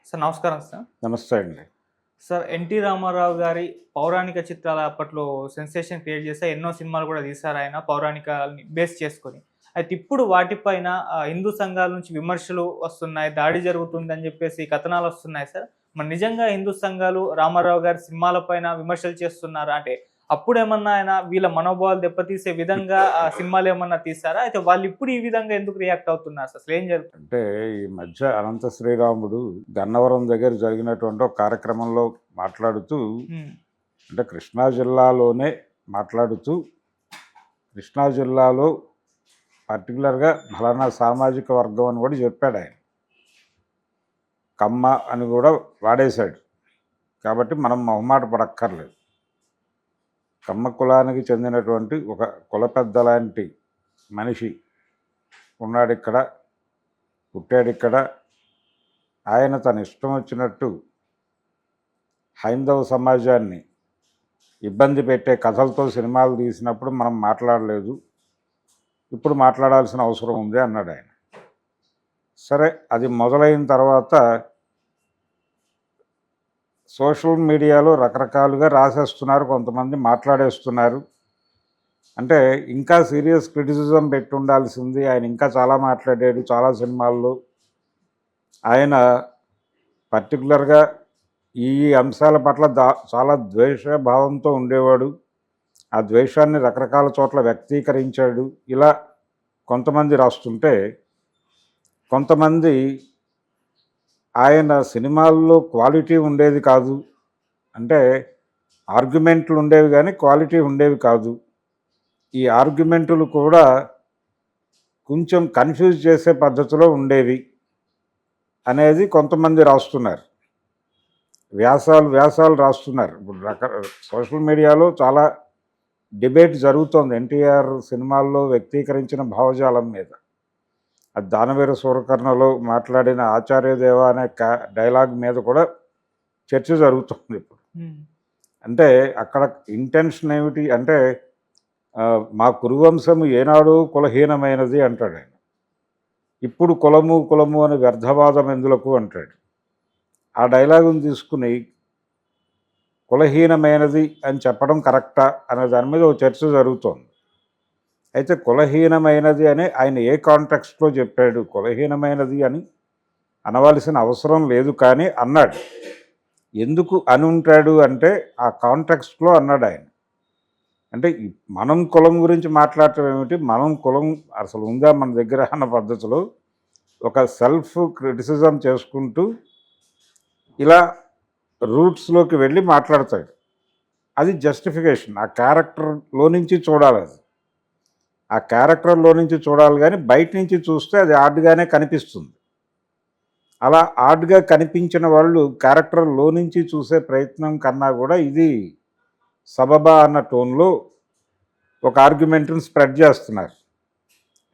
Sir నమస్కారం sir. నమస్తే అండి. సార్ 'ఎన్టీ రామారావు' గారి పౌరాణిక చిత్రాలు అప్పట్లో సెన్సేషన్ క్రియేట్ చేస్తే ఎన్నో సినిమాలు కూడా తీశారాయన పౌరాణికాల్ని బేస్ చేసుకొని. అయితే ఇప్పుడు వాటిపైన హిందూ సంఘాల నుంచి విమర్శలు వస్తున్నాయి, దాడి జరుగుతుందని చెప్పేసి కథనాలొస్తున్నాయి సార్. మరి నిజంగా హిందూ సంఘాలు రామారావు గారి సినిమాల పైన విమర్శలు చేస్తున్నారా? అంటే అప్పుడేమన్నా ఆయన వీళ్ళ మనోభావాలు దెబ్బతీసే విధంగా సినిమాలేమన్నా తీశారా? అయితే వాళ్ళిప్పుడు ఈ విధంగా ఎందుకు రియాక్ట్ అవుతున్నారు సార్? అసలేం జరుగుతుంది? అంటే ఈ మధ్య అనంత శ్రీరాముడు గన్నవరం దగ్గర జరిగినటువంటి ఒక కార్యక్రమంలో మాట్లాడుతూ హ్మ్. అంటే కృష్ణా జిల్లాలోనే మాట్లాడుతూ కృష్ణా జిల్లాలో పర్టికులర్గా ఫలానా సామాజిక వర్గం అని కూడా చెప్పాడు ఆయన. కమ్మ అని కూడా వాడేశాడు. కాబట్టి మనం మొహమాట పడక్కర్లేదు. కమ్మ కులానికి చెందినటువంటి ఒక కుల పెద్ద లాంటి మనిషి ఉన్నాడిక్కడ, పుట్టాడిక్కడ. ఆయన తన ఇష్టం వచ్చినట్టు హైందవ సమాజాన్ని ఇబ్బంది పెట్టే కథలతో సినిమాలు తీసినప్పుడు మనం మాట్లాడలేదు, ఇప్పుడు మాట్లాడాల్సిన అవసరం ఉంది అన్నాడు ఆయన. సరే, అది మొదలైన తర్వాత సోషల్ మీడియాలో రకరకాలుగా రాసేస్తున్నారు, కొంతమంది మాట్లాడేస్తున్నారు. అంటే ఇంకా సీరియస్ క్రిటిసిజం పెట్టి ఉండాల్సింది, ఆయన ఇంకా చాలా మాట్లాడాడు చాలా సినిమాల్లో. ఆయన పర్టికులర్గా ఈ అంశాల పట్ల చాలా ద్వేషభావంతో ఉండేవాడు. ఆ ద్వేషాన్ని రకరకాల చోట్ల వ్యక్తీకరించాడు. ఇలా కొంతమంది రాస్తుంటే, కొంతమంది ఆయన సినిమాల్లో క్వాలిటీ ఉండేది కాదు, అంటే ఆర్గ్యుమెంట్లు ఉండేవి కానీ క్వాలిటీ ఉండేవి కాదు, ఈ ఆర్గ్యుమెంటులు కూడా కొంచెం కన్ఫ్యూజ్ చేసే పద్ధతిలో ఉండేవి అనేది కొంతమంది రాస్తున్నారు. వ్యాసాలు రాస్తున్నారు. ఇప్పుడు సోషల్ మీడియాలో చాలా డిబేట్ జరుగుతోంది ఎన్టీఆర్ సినిమాల్లో వ్యక్తీకరించిన భావజాలం మీద. అది దానవీర సూరకర్ణలో మాట్లాడిన ఆచార్యదేవ అనే డైలాగ్ మీద కూడా చర్చ జరుగుతుంది ఇప్పుడు. అంటే అక్కడ ఇంటెన్షన్ ఏమిటి అంటే, మా కురువంశం ఏనాడు కులహీనమైనది అంటాడు ఆయన. ఇప్పుడు కులము అని వ్యర్థవాదం ఎందులకు అంటాడు. ఆ డైలాగును తీసుకుని కులహీనమైనది అని చెప్పడం కరెక్టా అనే దాని మీద ఒక చర్చ జరుగుతోంది. అయితే కులహీనమైనది అని ఆయన ఏ కాంటెక్స్ట్లో చెప్పాడు? కులహీనమైనది అని అనవలసిన అవసరం లేదు, కానీ అన్నాడు. ఎందుకు అని ఉంటాడు అంటే ఆ కాంటెక్స్ట్లో అన్నాడు ఆయన. అంటే మనం కులం గురించి మాట్లాడటం ఏమిటి, మనం కులం అసలు ఉందా మన దగ్గర అన్న పద్ధతిలో ఒక సెల్ఫ్ క్రిటిసిజం చేసుకుంటూ ఇలా రూట్స్లోకి వెళ్ళి మాట్లాడతాడు. అది జస్టిఫికేషన్, ఆ క్యారెక్టర్లో నుంచి చూడాలి. అది ఆ క్యారెక్టర్లో నుంచి చూడాలి, కానీ బయట నుంచి చూస్తే అది ఆడ్గానే కనిపిస్తుంది. అలా ఆడ్గా కనిపించిన వాళ్ళు క్యారెక్టర్లో నుంచి చూసే ప్రయత్నం కన్నా కూడా ఇది సబబా అన్న టోన్లో ఒక ఆర్గ్యుమెంట్ని స్ప్రెడ్ చేస్తున్నారు.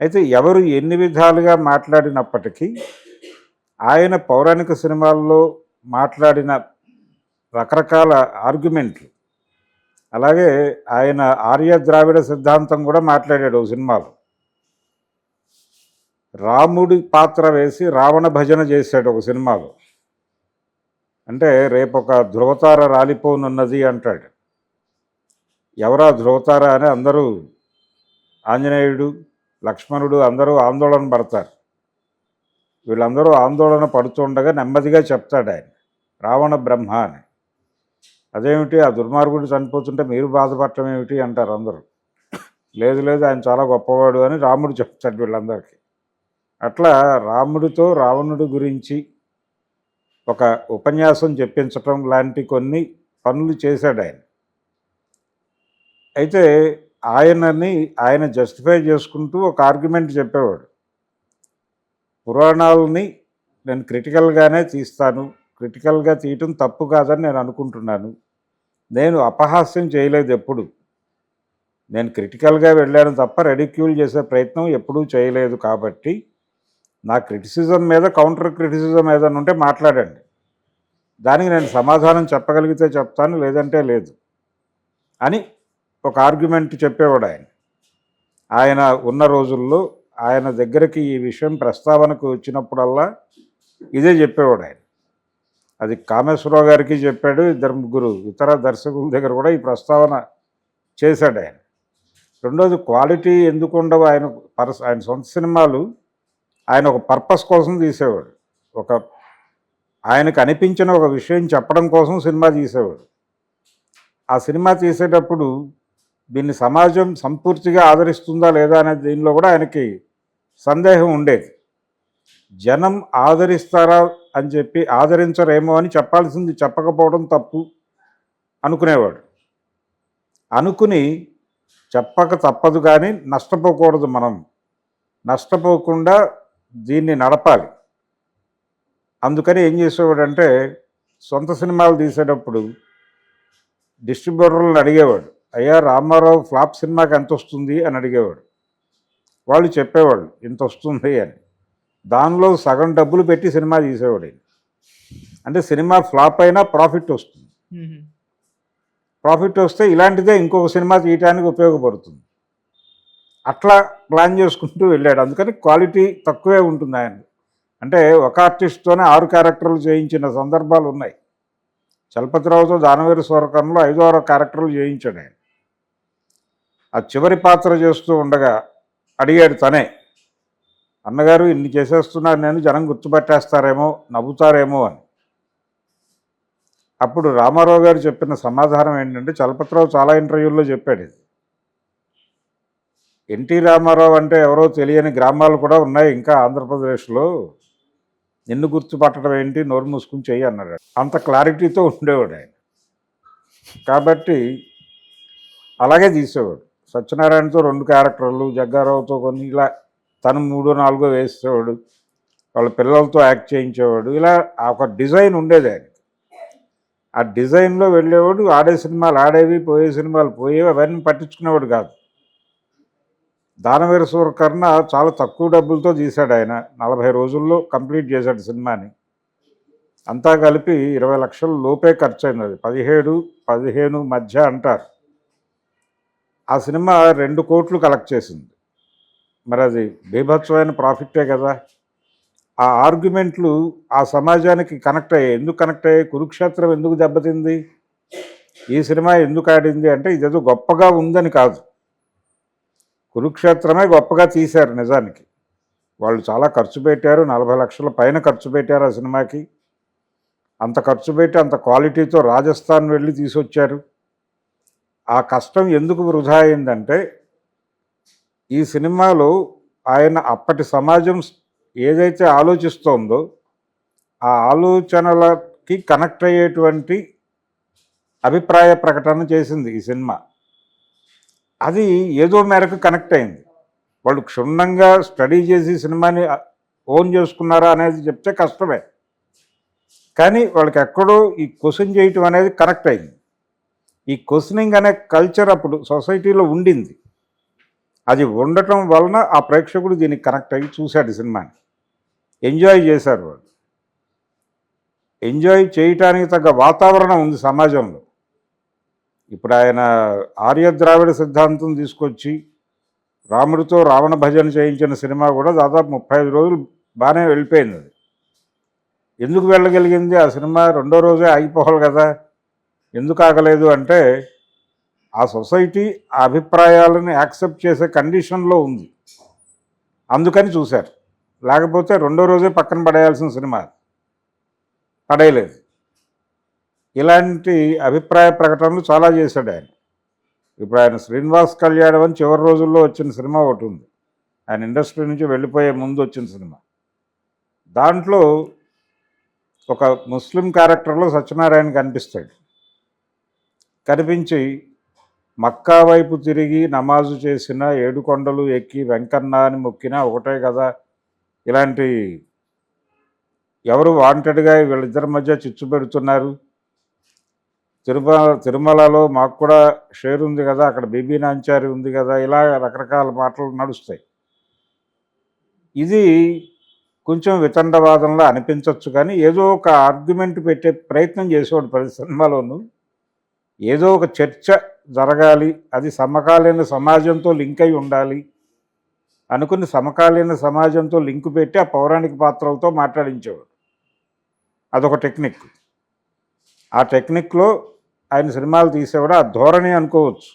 అయితే ఎవరు ఎన్ని విధాలుగా మాట్లాడినప్పటికీ ఆయన పౌరాణిక సినిమాల్లో మాట్లాడిన రకరకాల ఆర్గ్యుమెంట్లు, అలాగే ఆయన ఆర్య ద్రావిడ సిద్ధాంతం కూడా మాట్లాడాడు ఓ సినిమాలో. రాముడి పాత్ర వేసి రావణ భజన చేశాడు ఒక సినిమాలో. అంటే రేపు ఒక ధృవతార రాలిపోనున్నది అంటాడు. ఎవరా ధృవతార అని అందరూ, ఆంజనేయుడు లక్ష్మణుడు అందరూ ఆందోళన పడతారు. వీళ్ళందరూ ఆందోళన పడుతుండగా నెమ్మదిగా చెప్తాడు ఆయన, రావణ బ్రహ్మ అని. అదేమిటి, ఆ దుర్మార్గుడు చనిపోతుంటే మీరు బాధపడటం ఏమిటి అంటారు అందరూ. లేదు ఆయన చాలా గొప్పవాడు అని రాముడు చెప్తాడు వీళ్ళందరికీ. అట్లా రాముడితో రావణుడి గురించి ఒక ఉపన్యాసం చెప్పించటం లాంటి కొన్ని పనులు చేశాడు ఆయన. అయితే ఆయన జస్టిఫై చేసుకుంటూ ఒక ఆర్గ్యుమెంట్ చెప్పేవాడు. పురాణాలని నేను క్రిటికల్గానే తీస్తాను, క్రిటికల్గా తీయటం తప్పు కాదని నేను అనుకుంటున్నాను. నేను అపహాస్యం చేయలేదు ఎప్పుడు, నేను క్రిటికల్గా వెళ్ళాను తప్ప రెడిక్యూల్ చేసే ప్రయత్నం ఎప్పుడూ చేయలేదు. కాబట్టి నా క్రిటిసిజం మీద కౌంటర్ క్రిటిసిజం ఏదైనా ఉంటే మాట్లాడండి, దానికి నేను సమాధానం చెప్పగలిగితే చెప్తాను, లేదంటే లేదు అని ఒక ఆర్గ్యుమెంట్ చెప్పేవాడు ఆయన. ఆయన ఉన్న రోజుల్లో ఆయన దగ్గరికి ఈ విషయం ప్రస్తావనకు వచ్చినప్పుడల్లా ఇదే చెప్పేవాడు ఆయన. అది కామేశ్వరరావు గారికి చెప్పాడు, ఇద్దరు ముగ్గురు ఇతర దర్శకుల దగ్గర కూడా ఈ ప్రస్తావన చేశాడు ఆయన. రెండోది క్వాలిటీ ఎందుకు ఉండవు, ఆయన సొంత సినిమాలు ఆయన ఒక పర్పస్ కోసం తీసేవాడు, ఒక ఆయనకు అనిపించిన ఒక విషయం చెప్పడం కోసం సినిమా తీసేవాడు. ఆ సినిమా తీసేటప్పుడు దీన్ని సమాజం సంపూర్తిగా ఆదరిస్తుందా లేదా అనే దీనిలో కూడా ఆయనకి సందేహం ఉండేది. జనం ఆదరిస్తారా అని చెప్పి ఆదరించరేమో అని చెప్పాల్సింది చెప్పకపోవడం తప్పు అనుకునేవాడు. అనుకుని చెప్పక తప్పదు, కానీ నష్టపోకూడదు, మనం నష్టపోకుండా దీన్ని నడపాలి. అందుకని ఏం చేసేవాడంటే సొంత సినిమాలు తీసేటప్పుడు డిస్ట్రిబ్యూటర్లను అడిగేవాడు, అయ్యా రామారావు ఫ్లాప్ సినిమాకి ఎంత వస్తుంది అని అడిగేవాడు. వాళ్ళు చెప్పేవాళ్ళు ఇంత వస్తుంది అని. దానిలో సగం డబ్బులు పెట్టి సినిమా తీసేవాడు. అంటే సినిమా ఫ్లాప్ అయినా ప్రాఫిట్ వస్తుంది. ప్రాఫిట్ వస్తే ఇలాంటిదే ఇంకొక సినిమా తీయటానికి ఉపయోగపడుతుంది. అట్లా ప్లాన్ చేసుకుంటూ వెళ్ళాడు. అందుకని క్వాలిటీ తక్కువే ఉంటుంది ఆయన. అంటే ఒక ఆర్టిస్ట్తోనే 6 క్యారెక్టర్లు చేయించిన సందర్భాలు ఉన్నాయి. చలపతిరావుతో దానవేరు స్వరకరంలో 5వ క్యారెక్టర్లు చేయించాడు ఆయన. ఆ చివరి పాత్ర చేస్తూ ఉండగా అడిగాడు తనే, అన్నగారు ఇన్ని చేసేస్తున్నాను నేను, జనం గుర్తుపట్టేస్తారేమో, నవ్వుతారేమో అని. అప్పుడు రామారావు గారు చెప్పిన సమాధానం ఏంటంటే, చలపతిరావు చాలా ఇంటర్వ్యూల్లో చెప్పాడు ఇది, ఎన్టీ రామారావు అంటే ఎవరో తెలియని గ్రామాలు కూడా ఉన్నాయి ఇంకా ఆంధ్రప్రదేశ్లో, నిన్ను గుర్తుపట్టడం ఏంటి, నోరు మూసుకుని చెయ్యి అన్నాడు. అంత క్లారిటీతో ఉండేవాడు ఆయన. కాబట్టి అలాగే తీసేవాడు. సత్యనారాయణతో 2 క్యారెక్టర్లు, జగ్గారావుతో కొన్ని, ఇలా తను 3, 4 వేసేవాడు. వాళ్ళ పిల్లలతో యాక్ట్ చేయించేవాడు. ఇలా ఒక డిజైన్ ఉండేది ఆయన. ఆ డిజైన్లో వెళ్ళేవాడు. ఆడే సినిమాలు ఆడేవి, పోయే సినిమాలు పోయేవి, అవన్నీ పట్టించుకునేవాడు కాదు. దానవీర సూరకర్ణ చాలా తక్కువ డబ్బులతో తీశాడు ఆయన. 40 రోజుల్లో కంప్లీట్ చేశాడు సినిమాని. అంతా కలిపి 20 లక్షల లోపే ఖర్చు అయింది. అది 17-15 మధ్య అంటారు. ఆ సినిమా 2 కోట్లు కలెక్ట్ చేసింది. మరి అది బీభత్సమైన ప్రాఫిటే కదా. ఆ ఆర్గ్యుమెంట్లు ఆ సమాజానికి కనెక్ట్ అయ్యాయి. ఎందుకు కనెక్ట్ అయ్యాయి? కురుక్షేత్రం ఎందుకు దెబ్బతింది, ఈ సినిమా ఎందుకు ఆడింది అంటే ఇదేదో గొప్పగా ఉందని కాదు. కురుక్షేత్రమే గొప్పగా తీశారు నిజానికి. వాళ్ళు చాలా ఖర్చు పెట్టారు, 40 లక్షల పైన ఖర్చు పెట్టారు ఆ సినిమాకి. అంత ఖర్చు పెట్టి అంత క్వాలిటీతో రాజస్థాన్ వెళ్ళి తీసుకొచ్చారు. ఆ కష్టం ఎందుకు వృధా అయిందంటే, ఈ సినిమాలో ఆయన అప్పటి సమాజం ఏదైతే ఆలోచిస్తోందో ఆ ఆలోచనలకి కనెక్ట్ అయ్యేటువంటి అభిప్రాయ ప్రకటన చేసింది ఈ సినిమా. అది ఏదో మేరకు కనెక్ట్ అయింది. వాళ్ళు క్షుణ్ణంగా స్టడీ చేసి సినిమాని ఓన్ చేసుకున్నారా అనేది చెప్తే కష్టమే, కానీ వాళ్ళకి ఎక్కడో ఈ క్వశ్చన్ చేయటం అనేది కనెక్ట్ అయింది. ఈ క్వశ్చనింగ్ అనే కల్చర్ అప్పుడు సొసైటీలో ఉండింది. అది ఉండటం వలన ఆ ప్రేక్షకుడు దీనికి కనెక్ట్ అయ్యి చూశాడు సినిమాని, ఎంజాయ్ చేశారు. వాళ్ళు ఎంజాయ్ చేయటానికి తగ్గ వాతావరణం ఉంది సమాజంలో. ఇప్పుడు ఆయన ఆర్య ద్రావిడ సిద్ధాంతం తీసుకొచ్చి రాముడితో రావణ భజన చేయించిన సినిమా కూడా దాదాపు 35 రోజులు బాగానే వెళ్ళిపోయింది. అది ఎందుకు వెళ్ళగలిగింది? ఆ సినిమా 2వ రోజే ఆగిపోవాలి కదా. ఎందుకు ఆగలేదు అంటే ఆ సొసైటీ ఆ అభిప్రాయాలను యాక్సెప్ట్ చేసే కండిషన్లో ఉంది, అందుకని చూశారు. లేకపోతే 2వ రోజే పక్కన పడేయాల్సిన సినిమా పడేయలేదు. ఇలాంటి అభిప్రాయ ప్రకటనలు చాలా చేశాడు ఆయన. ఇప్పుడు ఆయన శ్రీనివాస్ కళ్యాణం అని చివరి రోజుల్లో వచ్చిన సినిమా ఒకటి ఉంది, ఆయన ఇండస్ట్రీ నుంచి వెళ్ళిపోయే ముందు వచ్చిన సినిమా. దాంట్లో ఒక ముస్లిం క్యారెక్టర్లో సత్యనారాయణ కనిపిస్తాడు. కనిపించి మక్కా వైపు తిరిగి నమాజు చేసిన, 7 కొండలు ఎక్కి వెంకన్న అని మొక్కినా ఒకటే కదా. ఇలాంటి ఎవరు వాంటెడ్గా వీళ్ళిద్దరి మధ్య చిచ్చు పెడుతున్నారు. తిరుమలలో మాకు కూడా షేర్ ఉంది కదా, అక్కడ బీబీ నాంచారి ఉంది కదా, ఇలా రకరకాల మాటలు నడుస్తాయి. ఇది కొంచెం వితండవాదంలో అనిపించవచ్చు, కానీ ఏదో ఒక ఆర్గ్యుమెంట్ పెట్టే ప్రయత్నం చేసేవాడు ప్రతి సినిమాలోనూ. ఏదో ఒక చర్చ జరగాలి, అది సమకాలీన సమాజంతో లింక్ అయి ఉండాలి అనుకుని సమకాలీన సమాజంతో లింకు పెట్టి ఆ పౌరాణిక పాత్రలతో మాట్లాడించేవాడు. అదొక టెక్నిక్. ఆ టెక్నిక్లో ఆయన సినిమాలు తీసేవాడు. ఆ ధోరణి అనుకోవచ్చు.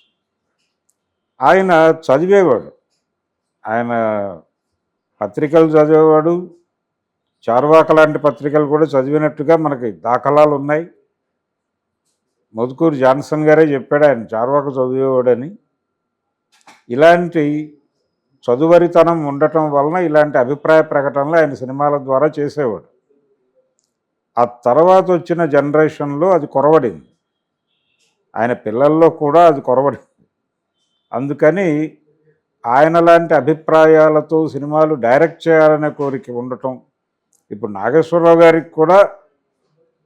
ఆయన చదివేవాడు. ఆయన పత్రికలు చదివేవాడు. చార్వాక లాంటి పత్రికలు కూడా చదివినట్టుగా మనకి దాఖలాలు ఉన్నాయి. మధుకూరి జాన్సన్ గారే చెప్పాడు ఆయన చార్వాక చదివేవాడని. ఇలాంటి చదువరితనం ఉండటం వలన ఇలాంటి అభిప్రాయ ప్రకటనలు ఆయన సినిమాల ద్వారా చేసేవాడు. ఆ తర్వాత వచ్చిన జనరేషన్లో అది కొరవడింది. ఆయన పిల్లల్లో కూడా అది కొరవడింది. అందుకని ఆయన లాంటి అభిప్రాయాలతో సినిమాలు డైరెక్ట్ చేయాలనే కోరిక ఉండటం. ఇప్పుడు నాగేశ్వరరావు గారికి కూడా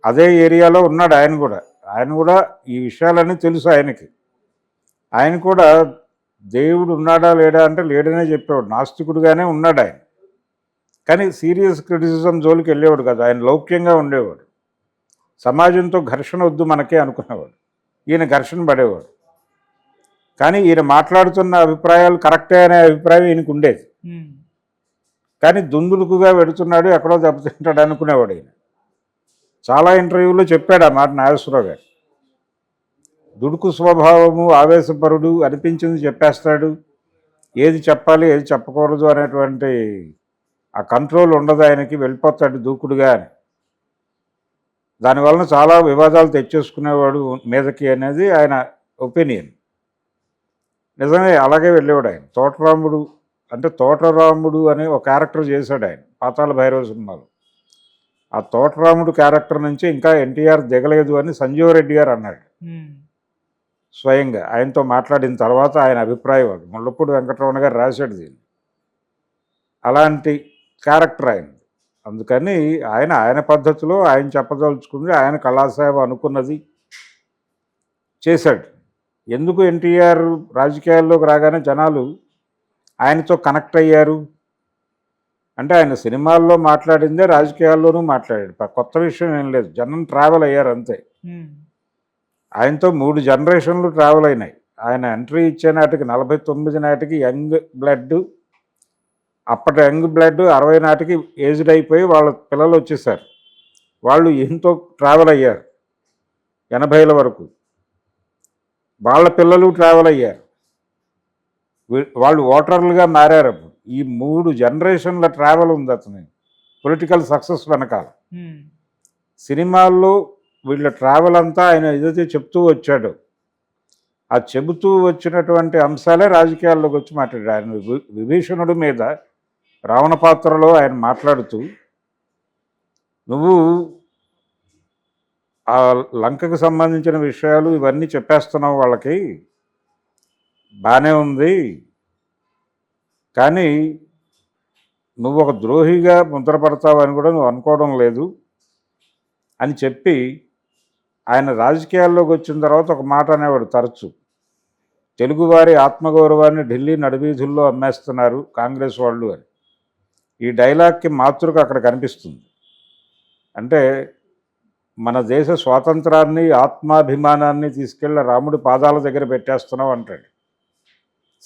అదే ఏరియాలో ఉన్నాడు. ఆయన కూడా ఈ విషయాలన్నీ తెలుసు ఆయనకి. ఆయన కూడా దేవుడు ఉన్నాడా లేడా అంటే లేడనే చెప్పేవాడు. నాస్తికుడుగానే ఉన్నాడు ఆయన. కానీ సీరియస్ క్రిటిసిజం జోలికి వెళ్ళేవాడు కదా. ఆయన లౌక్యంగా ఉండేవాడు. సమాజంతో ఘర్షణ వద్దు మనకే అనుకునేవాడు. ఈయన ఘర్షణ పడేవాడు. కానీ ఈయన మాట్లాడుతున్న అభిప్రాయాలు కరెక్టే అనే అభిప్రాయం ఈయనకు ఉండేది. కానీ దుందులుకుగా వెడుతున్నాడు, ఎక్కడో దెబ్బతింటాడు అనుకునేవాడు ఈయన. చాలా ఇంటర్వ్యూలో చెప్పాడు ఆ మాట నాగేశ్వరరావు గారు. దుడుకు స్వభావము, ఆవేశపరుడు, అనిపించింది చెప్పేస్తాడు. ఏది చెప్పాలి ఏది చెప్పకూడదు అనేటువంటి ఆ కంట్రోల్ ఉండదు ఆయనకి, వెళ్ళిపోతాడు దూకుడుగా అని. దానివలన చాలా వివాదాలు తెచ్చేసుకునేవాడు మీదకి అనేది ఆయన ఒపీనియన్. నిజమే, అలాగే వెళ్ళేవాడు ఆయన. తోటరాముడు అనే ఒక క్యారెక్టర్ చేశాడు ఆయన పాతాళ భైరవ సినిమాలో. ఆ తోటరాముడు క్యారెక్టర్ నుంచి ఇంకా ఎన్టీఆర్ దిగలేదు అని సంజీవ్ రెడ్డి గారు అన్నాడు స్వయంగా. ఆయనతో మాట్లాడిన తర్వాత ఆయన అభిప్రాయం అది. ముళ్ళపూడి వెంకటరమణ గారు రాశాడు దీన్ని. అలాంటి క్యారెక్టర్ ఆయన. అందుకని ఆయన పద్ధతిలో ఆయన చెప్పదలుచుకుంది, ఆయన కళాసేవ అనుకున్నది చేశాడు. ఎందుకు ఎన్టీఆర్ రాజకీయాల్లోకి రాగానే జనాలు ఆయనతో కనెక్ట్ అయ్యారు అంటే ఆయన సినిమాల్లో మాట్లాడిందే రాజకీయాల్లోనూ మాట్లాడాడు. కొత్త విషయం ఏం లేదు. జనం ట్రావెల్ అయ్యారు అంతే. ఆయనతో 3 జనరేషన్లు ట్రావెల్ అయినాయి. ఆయన ఎంట్రీ ఇచ్చే నాటికి 49 నాటికి యంగ్ బ్లడ్, అప్పటి యంగ్ బ్లడ్ 60 నాటికి ఏజ్డ్ అయిపోయి వాళ్ళ పిల్లలు వచ్చేసారు. వాళ్ళు ఈయనతో ట్రావెల్ అయ్యారు 80ల వరకు. వాళ్ళ పిల్లలు ట్రావెల్ అయ్యారు. వాళ్ళు ఓటర్లుగా మారారు. అప్పుడు ఈ 3 జనరేషన్ల ట్రావెల్ ఉంది అతని పొలిటికల్ సక్సెస్ వెనకాల. సినిమాల్లో వీళ్ళ ట్రావెల్ అంతా ఆయన ఏదైతే చెప్తూ వచ్చాడో ఆ చెబుతూ వచ్చినటువంటి అంశాలే రాజకీయాల్లోకి వచ్చి మాట్లాడాడు. ఆయన విభీషణుడి మీద రావణ పాత్రలో ఆయన మాట్లాడుతూ, నువ్వు ఆ లంకకు సంబంధించిన విషయాలు ఇవన్నీ చెప్పేస్తున్నావు వాళ్ళకి, బాగానే ఉంది, కానీ నువ్వు ఒక ద్రోహిగా ముద్రపడతావు అని కూడా నువ్వు అనుకోవడం లేదు అని చెప్పి ఆయన రాజకీయాల్లోకి వచ్చిన తర్వాత ఒక మాట అనేవాడు తరచు, తెలుగువారి ఆత్మగౌరవాన్ని ఢిల్లీ నడివీధుల్లో అమ్మేస్తున్నారు కాంగ్రెస్ వాళ్ళు అని. ఈ డైలాగ్కి మాతృక అక్కడ కనిపిస్తుంది. అంటే మన దేశ స్వాతంత్రాన్ని ఆత్మాభిమానాన్ని తీసుకెళ్ళి రాముడి పాదాల దగ్గర పెట్టేస్తున్నావు అంటాడు.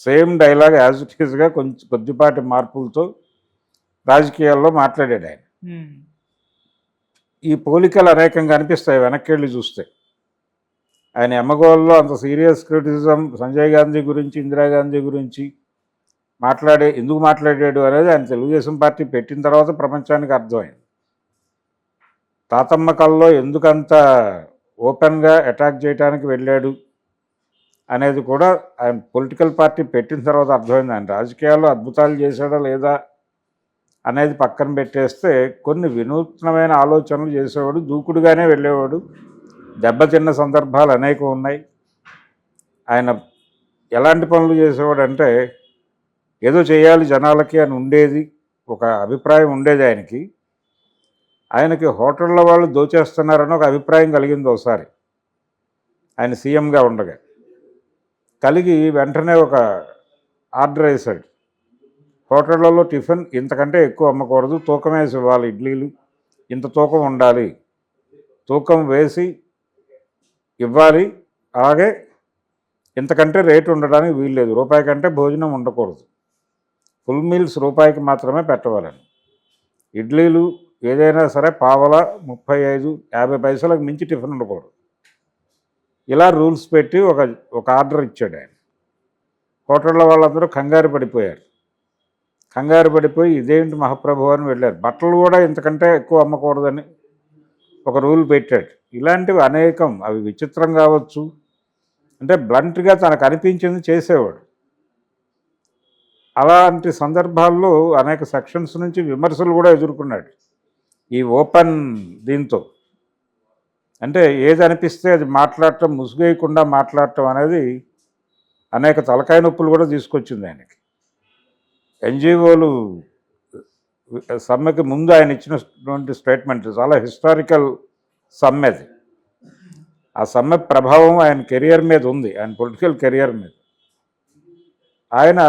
సేమ్ డైలాగ్ యాజ్ ఇట్ ఈజ్గా కొద్దిపాటి మార్పులతో రాజకీయాల్లో మాట్లాడాడు ఆయన. ఈ పోలికలు అనేకంగా అనిపిస్తాయి వెనక్కి వెళ్ళి చూస్తే. ఆయన ఎమ్మగోల్లో అంత సీరియస్ క్రిటిసిజం సంజయ్ గాంధీ గురించి, ఇందిరాగాంధీ గురించి ఎందుకు మాట్లాడాడు అనేది ఆయన తెలుగుదేశం పార్టీ పెట్టిన తర్వాత ప్రపంచానికి అర్థమైంది. తాతమ్మ కల్లో ఎందుకంత ఓపెన్గా అటాక్ చేయడానికి వెళ్ళాడు అనేది కూడా ఆయన పొలిటికల్ పార్టీ పెట్టిన తర్వాత అర్థమైంది. ఆయన రాజకీయాల్లో అద్భుతాలు చేశాడా లేదా అనేది పక్కన పెట్టేస్తే కొన్ని వినూత్నమైన ఆలోచనలు చేసేవాడు, దూకుడుగానే వెళ్ళేవాడు. దెబ్బతిన్న సందర్భాలు అనేకం ఉన్నాయి. ఆయన ఎలాంటి పనులు చేసేవాడు అంటే ఏదో చేయాలి జనాలకి అని ఉండేది, ఒక అభిప్రాయం ఉండేది ఆయనకి. ఆయనకి హోటళ్ళ వాళ్ళు దోచేస్తున్నారని ఒక అభిప్రాయం కలిగింది ఒకసారి ఆయన సీఎంగా ఉండగా. కలిగి వెంటనే ఒక ఆర్డర్ వేశాడు, హోటళ్లలో టిఫిన్ ఇంతకంటే ఎక్కువ అమ్మకూడదు, తూకం వేసి ఇవ్వాలి, ఇడ్లీలు ఇంత తూకం ఉండాలి, తూకం వేసి ఇవ్వాలి, అలాగే ఇంతకంటే రేటు ఉండడానికి వీల్లేదు, రూపాయి కంటే భోజనం ఉండకూడదు, ఫుల్ మీల్స్ రూపాయికి మాత్రమే పెట్టవాలని, ఇడ్లీలు ఏదైనా సరే పావల 35-50 పైసలకు మించి టిఫిన్ ఉండకూడదు. ఇలా రూల్స్ పెట్టి ఒక ఆర్డర్ ఇచ్చాడు ఆయన. హోటల్లో వాళ్ళందరూ కంగారు పడిపోయారు. కంగారు పడిపోయి ఇదేంటి మహాప్రభు అని వెళ్ళారు. బట్టలు కూడా ఇంతకంటే ఎక్కువ అమ్మకూడదని ఒక రూల్ పెట్టాడు. ఇలాంటివి అనేకం. అవి విచిత్రం కావచ్చు, అంటే బ్లంట్గా తనకు అనిపించింది చేసేవాడు. అలాంటి సందర్భాల్లో అనేక సెక్షన్స్ నుంచి విమర్శలు కూడా ఎదుర్కొన్నాడు ఈ ఓపెన్ దీంతో. అంటే ఏది అనిపిస్తే అది మాట్లాడటం, ముసుగేయకుండా మాట్లాడటం అనేది అనేక తలకాయ నొప్పులు కూడా తీసుకొచ్చింది ఆయనకి. ఎన్జిఓలు సమ్మెకి ముందు ఆయన ఇచ్చినటువంటి స్టేట్మెంట్ చాలా హిస్టారికల్ సమ్మె అది. ఆ సమ్మె ప్రభావం ఆయన కెరియర్ మీద ఉంది, ఆయన పొలిటికల్ కెరియర్ మీద. ఆయన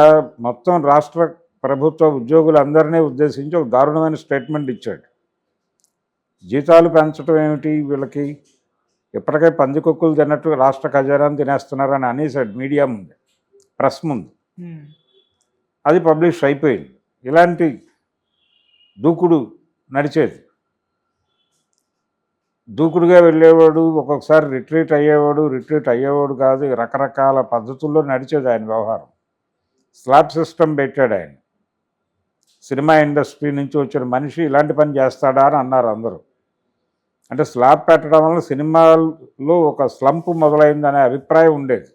మొత్తం రాష్ట్ర ప్రభుత్వ ఉద్యోగులందరినీ ఉద్దేశించి ఒక దారుణమైన స్టేట్మెంట్ ఇచ్చాడు. జీతాలు పెంచడం ఏమిటి వీళ్ళకి, ఇప్పటికే పందికొక్కులు తిన్నట్టు రాష్ట్ర ఖజానాన్ని తినేస్తున్నారని అనేసాడు మీడియా ముందు, ప్రెస్ ముందు. అది పబ్లిష్ అయిపోయింది. ఇలాంటి దూకుడు నడిచేది. దూకుడుగా వెళ్ళేవాడు, ఒక్కొక్కసారి రిట్రీట్ అయ్యేవాడు కాదు. రకరకాల పద్ధతుల్లో నడిచేది ఆయన వ్యవహారం. స్లాబ్ సిస్టమ్ పెట్టాడు ఆయన. సినిమా ఇండస్ట్రీ నుంచి వచ్చిన మనిషి ఇలాంటి పని చేస్తాడా అని అన్నారు అందరూ. అంటే స్లాబ్ పెట్టడం వల్ల సినిమాల్లో ఒక స్లంప్ మొదలైందనే అభిప్రాయం ఉండేది.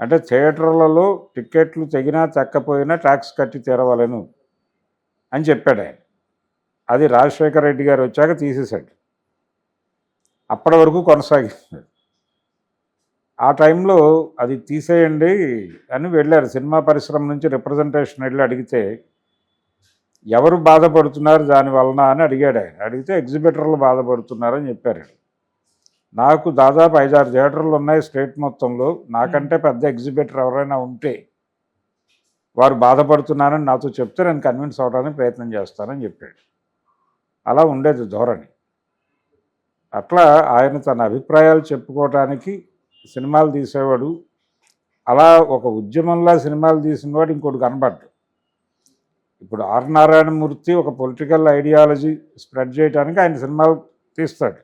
అంటే థియేటర్లలో టిక్కెట్లు తెగినా తెక్కపోయినా ట్యాక్స్ కట్టి తీరవలను అని చెప్పాడు ఆయన. అది రాజశేఖర రెడ్డి గారు వచ్చాక తీసేశాడు. అప్పటి వరకు కొనసాగిస్తున్నాడు. ఆ టైంలో అది తీసేయండి అని వెళ్ళారు. సినిమా పరిశ్రమ నుంచి రిప్రజెంటేషన్ వెళ్ళి అడిగితే ఎవరు బాధపడుతున్నారు దానివలన అని అడిగాడు ఆయన. అడిగితే ఎగ్జిబిటర్లు బాధపడుతున్నారని చెప్పారు. నాకు దాదాపు 5-6 థియేటర్లు ఉన్నాయి స్టేట్ మొత్తంలో. నాకంటే పెద్ద ఎగ్జిబిటర్ ఎవరైనా ఉంటే వారు బాధపడుతున్నారని నాతో చెప్తే నేను కన్విన్స్ అవ్వడానికి ప్రయత్నం చేస్తానని చెప్పాడు. అలా ఉండేది ధోరణి. అట్లా ఆయన తన అభిప్రాయాలు చెప్పుకోవటానికి సినిమాలు తీసేవాడు. అలా ఒక ఉద్యమంలా సినిమాలు తీసినవాడు ఇంకోటి కనబడ్డాడు. ఇప్పుడు ఆర్ నారాయణమూర్తి ఒక పొలిటికల్ ఐడియాలజీ స్ప్రెడ్ చేయడానికి ఆయన సినిమాలు తీస్తాడు.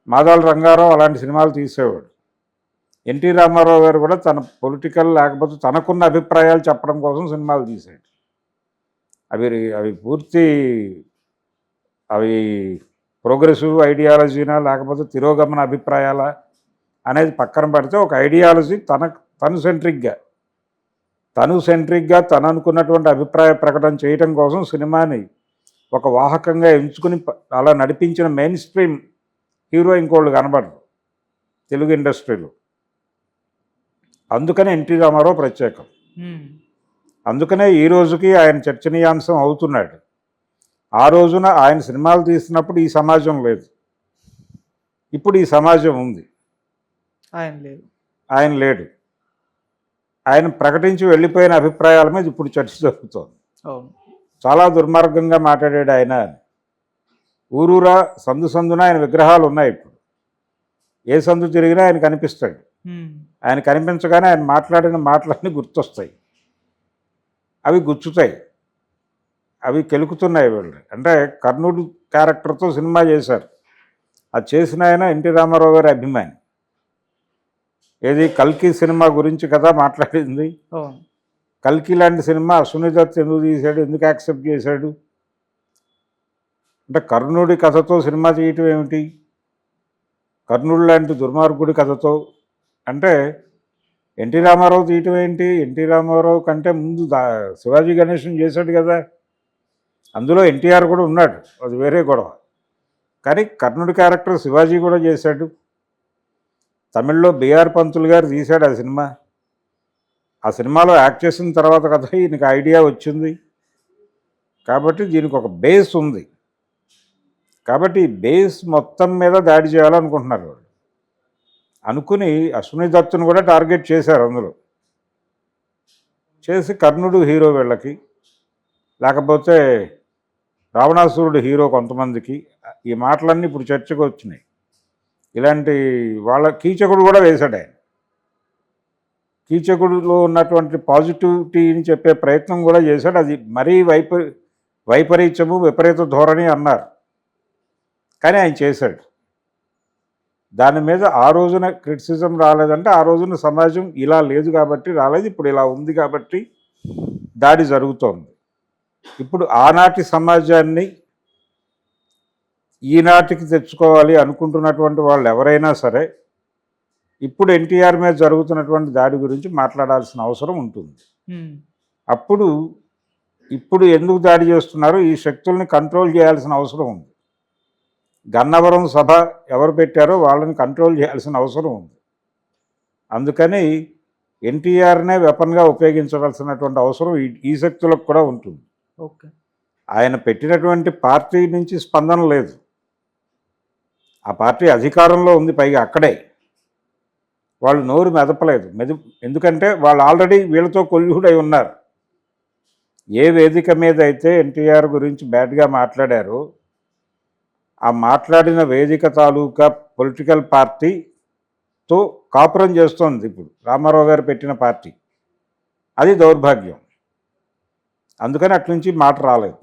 మాదాల రంగారావు అలాంటి సినిమాలు తీసేవాడు. ఎన్టీ రామారావు గారు కూడా తన పొలిటికల్ లేకపోతే తనకున్న అభిప్రాయాలు చెప్పడం కోసం సినిమాలు తీశాడు. అవి పూర్తి అవి ప్రోగ్రెసివ్ ఐడియాలజీనా లేకపోతే తిరోగమన అభిప్రాయాల అనేది పక్కన పెడితే ఒక ఐడియాలజీ తను సెంట్రిక్గా తను అనుకున్నటువంటి అభిప్రాయ ప్రకటన చేయటం కోసం సినిమాని ఒక వాహకంగా ఎంచుకుని అలా నడిపించిన మెయిన్ స్ట్రీమ్ హీరో ఇంకోళ్ళు కనబడరు తెలుగు ఇండస్ట్రీలో. అందుకనే ఎన్టీ రామారావు ప్రత్యేకం. అందుకనే ఈ రోజుకి ఆయన చర్చనీయాంశం అవుతున్నాడు. ఆ రోజున ఆయన సినిమాలు తీసినప్పుడు ఈ సమాజం లేదు, ఇప్పుడు ఈ సమాజం ఉంది. ఆయన లేడు. ఆయన ప్రకటించి వెళ్ళిపోయిన అభిప్రాయాల మీద ఇప్పుడు చర్చ జరుగుతోంది. చాలా దుర్మార్గంగా మాట్లాడాడు ఆయన. ఊరూరా సందున ఆయన విగ్రహాలు ఉన్నాయి. ఇప్పుడు ఏ సందు తిరిగినా ఆయన కనిపిస్తాడు. ఆయన కనిపించగానే ఆయన మాట్లాడిన మాటలన్నీ గుర్తొస్తాయి. అవి గుచ్చుతాయి, అవి కెలుకుతున్నాయి వీళ్ళు. అంటే కర్ణుడు క్యారెక్టర్తో సినిమా చేశారు. అది చేసిన ఆయన ఎన్టీ రామారావు గారి అభిమాని. ఏది కల్కి సినిమా గురించి కదా మాట్లాడింది. కల్కి లాంటి సినిమా అశ్విని దత్ ఎందుకు తీశాడు, ఎందుకు యాక్సెప్ట్ చేశాడు? అంటే కర్ణుడి కథతో సినిమా చేయటం ఏమిటి? కర్ణుడు లాంటి దుర్మార్గుడి కథతో అంటే ఎన్టీ రామారావు తీయటం ఏంటి? ఎన్టీ రామారావు కంటే ముందు శివాజీ గణేశన్ చేశాడు కదా, అందులో ఎన్టీఆర్ కూడా ఉన్నాడు, అది వేరే గొడవ. కానీ కర్ణుడి క్యారెక్టర్ శివాజీ కూడా చేశాడు. తమిళ్లో బిఆర్ పంతులు గారు తీశాడు ఆ సినిమా. ఆ సినిమాలో యాక్ట్ చేసిన తర్వాత కదా ఈయనకి ఐడియా వచ్చింది. కాబట్టి దీనికి ఒక బేస్ ఉంది. కాబట్టి ఈ బేస్ మొత్తం మీద దాడి చేయాలనుకుంటున్నారు వాళ్ళు. అనుకుని అశ్విని దత్తును కూడా టార్గెట్ చేశారు. అందులో చేసి కర్ణుడు హీరో వీళ్ళకి, లేకపోతే రావణాసురుడు హీరో కొంతమందికి. ఈ మాటలన్నీ ఇప్పుడు చర్చకు వచ్చినాయి. ఇలాంటి వాళ్ళ కీచకుడు కూడా వేశాడు ఆయన. కీచకుడిలో ఉన్నటువంటి పాజిటివిటీని చెప్పే ప్రయత్నం కూడా చేశాడు. అది మరీ వైపరీత్యము విపరీత ధోరణి అన్నారు, కానీ ఆయన చేశాడు. దాని మీద ఆ రోజున క్రిటిసిజం రాలేదంటే ఆ రోజున సమాజం ఇలా లేదు కాబట్టి రాలేదు, ఇప్పుడు ఇలా ఉంది కాబట్టి దాడి జరుగుతోంది. ఇప్పుడు ఆనాటి సమాజాన్ని ఈనాటికి తెచ్చుకోవాలి అనుకుంటున్నటువంటి వాళ్ళు ఎవరైనా సరే ఇప్పుడు ఎన్టీఆర్ మీద జరుగుతున్నటువంటి దాడి గురించి మాట్లాడాల్సిన అవసరం ఉంటుంది. అప్పుడు ఇప్పుడు ఎందుకు దాడి చేస్తున్నారో ఈ శక్తుల్ని కంట్రోల్ చేయాల్సిన అవసరం ఉంది. గన్నవరం సభ ఎవరు పెట్టారో వాళ్ళని కంట్రోల్ చేయాల్సిన అవసరం ఉంది. అందుకని ఎన్టీఆర్నే వెపన్గా ఉపయోగించవలసినటువంటి అవసరం ఈ శక్తులకు కూడా ఉంటుంది. ఓకే. ఆయన పెట్టినటువంటి పార్టీ నుంచి స్పందన లేదు. ఆ పార్టీ అధికారంలో ఉంది, పైగా అక్కడే వాళ్ళు నోరు మెదపలేదు. ఎందుకంటే వాళ్ళు ఆల్రెడీ వీళ్ళతో కొల్లుడై ఉన్నారు. ఏ వేదిక మీద అయితే ఎన్టీఆర్ గురించి బ్యాడ్గా మాట్లాడారో ఆ మాట్లాడిన వేదిక తాలూకా పొలిటికల్ పార్టీతో కాపురం చేస్తోంది ఇప్పుడు రామారావు గారు పెట్టిన పార్టీ. అది దౌర్భాగ్యం. అందుకని అట్నుంచి మాట రాలేదు.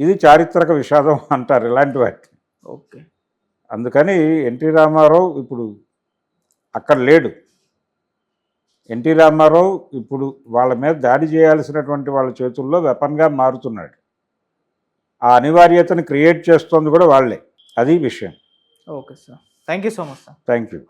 ఇది చారిత్రక విషాదం అంటారు ఇలాంటి వాటిని. ఓకే. అందుకని ఎన్టీ రామారావు ఇప్పుడు అక్కడ లేడు. ఎన్టీ రామారావు ఇప్పుడు వాళ్ళ మీద దాడి చేయాల్సినటువంటి వాళ్ళ చేతుల్లో వెపన్గా మారుతున్నాడు. ఆ అనివార్యతను క్రియేట్ చేస్తోంది కూడా వాళ్ళే. అది విషయం. Okay sir. Thank you so much sir. Thank you.